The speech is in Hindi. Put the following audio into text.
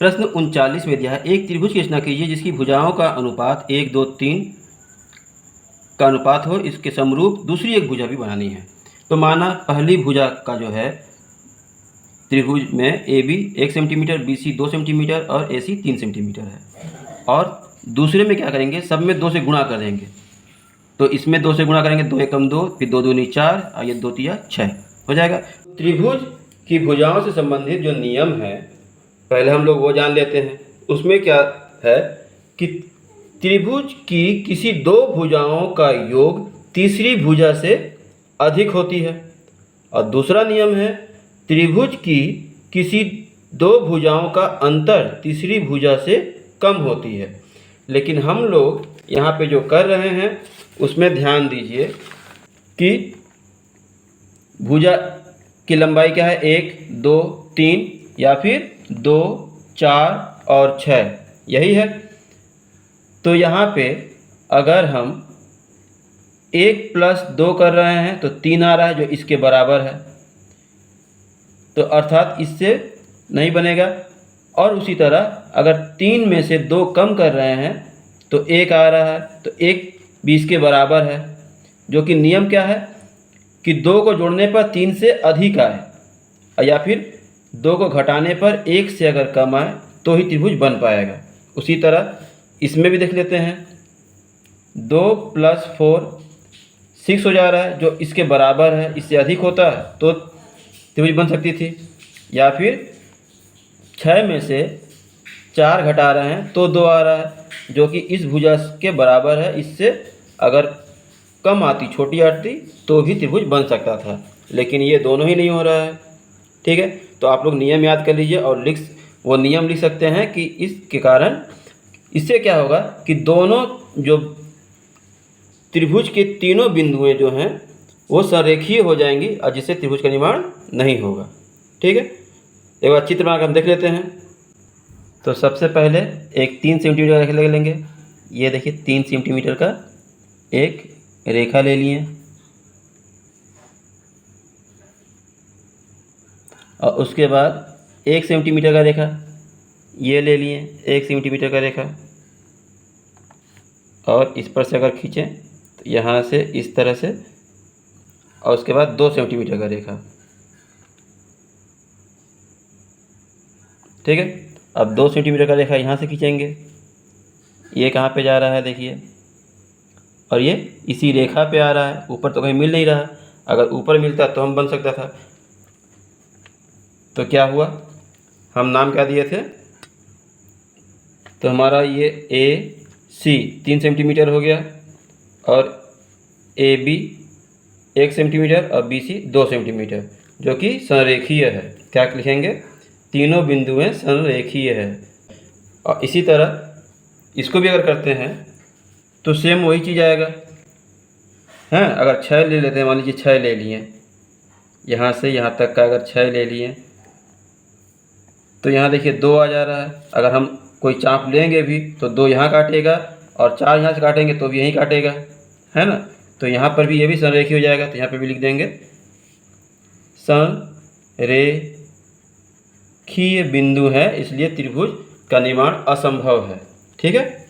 प्रश्न 39 में दिया है, एक त्रिभुज की रचना कीजिए जिसकी भुजाओं का अनुपात 1, 2, 3 का अनुपात हो, इसके समरूप दूसरी एक भुजा भी बनानी है। तो माना पहली भुजा का जो है त्रिभुज में A B 1 centimetre, B C 2 centimetre और ए सी 3 सेंटीमीटर है, और दूसरे में क्या करेंगे, सब में 2 से गुणा कर देंगे। तो इसमें 2 से गुणा करेंगे, 2 एकम 2, फिर 2 दूनी 4 और ये 2 तिया 6 हो जाएगा। त्रिभुज की भुजाओं से संबंधित जो नियम है पहले हम लोग वो जान लेते हैं। उसमें क्या है कि त्रिभुज की किसी दो भुजाओं का योग तीसरी भुजा से अधिक होती है, और दूसरा नियम है त्रिभुज की किसी दो भुजाओं का अंतर तीसरी भुजा से कम होती है। लेकिन हम लोग यहाँ पे जो कर रहे हैं उसमें ध्यान दीजिए कि भुजा की लंबाई क्या है, 1, 2, 3 या फिर 2, 4 और 6 यही है। तो यहाँ पे अगर हम 1 + 2 कर रहे हैं तो 3 आ रहा है जो इसके बराबर है, तो अर्थात इससे नहीं बनेगा। और उसी तरह अगर 3 में से 2 कम कर रहे हैं तो 1 आ रहा है, तो 1 भी इसके बराबर है, जो कि नियम क्या है कि 2 को जोड़ने पर 3 से अधिक आए, या फिर 2 को घटाने पर 1 से अगर कम आए तो ही त्रिभुज बन पाएगा। उसी तरह इसमें भी देख लेते हैं, 2 + 4 6 हो जा रहा है, जो इसके बराबर है, इससे अधिक होता है तो त्रिभुज बन सकती थी। या फिर 6 में से 4 घटा रहे हैं तो 2 आ रहा है, जो कि इस भुजा के बराबर है, इससे अगर कम आती, छोटी आती तो भी त्रिभुज बन सकता था, लेकिन ये दोनों ही नहीं हो रहा है। ठीक है, तो आप लोग नियम याद कर लीजिए और वो नियम लिख सकते हैं कि इसके कारण इससे क्या होगा कि दोनों जो त्रिभुज के तीनों बिंदुएं जो हैं वो संरेखीय हो जाएंगी, और जिससे त्रिभुज का निर्माण नहीं होगा। ठीक है, एक बार चित्र बना कर हम देख लेते हैं। तो सबसे पहले एक 3 सेंटीमीटर का रेखा ले लेंगे। ये देखिए 3 सेंटीमीटर का एक रेखा ले लिए, और उसके बाद 1 सेंटीमीटर का रेखा ये ले लिए, 1 सेंटीमीटर का रेखा, और इस पर से अगर खींचें तो यहाँ से इस तरह से, और उसके बाद 2 सेंटीमीटर का रेखा। ठीक है, अब 2 सेंटीमीटर का रेखा यहाँ से खींचेंगे, ये कहाँ पे जा रहा है देखिए, और ये इसी रेखा पे आ रहा है, ऊपर तो कहीं मिल नहीं रहा। अगर ऊपर मिलता तो हम बन सकता था। तो क्या हुआ, हम नाम क्या दिए थे, तो हमारा ये AC 3 सेंटीमीटर हो गया, और AB 1 सेंटीमीटर और BC 2 सेंटीमीटर, जो कि संरेखीय है। क्या लिखेंगे, तीनों बिंदुएं संरेखीय है। और इसी तरह इसको भी अगर करते हैं तो सेम वही चीज़ आएगा। हैं, अगर 6 ले लेते हैं, मान लीजिए 6 ले लिए, यहाँ से यहाँ तक का अगर 6 ले लिए तो यहाँ देखिए 2 आ जा रहा है। अगर हम कोई चाप लेंगे भी तो 2 यहाँ काटेगा, और 4 यहाँ से काटेंगे तो भी यहीं काटेगा, है ना। तो यहाँ पर भी ये भी संरेखीय हो जाएगा, तो यहाँ पर भी लिख देंगे संरेखीय बिंदु है, इसलिए त्रिभुज का निर्माण असंभव है। ठीक है।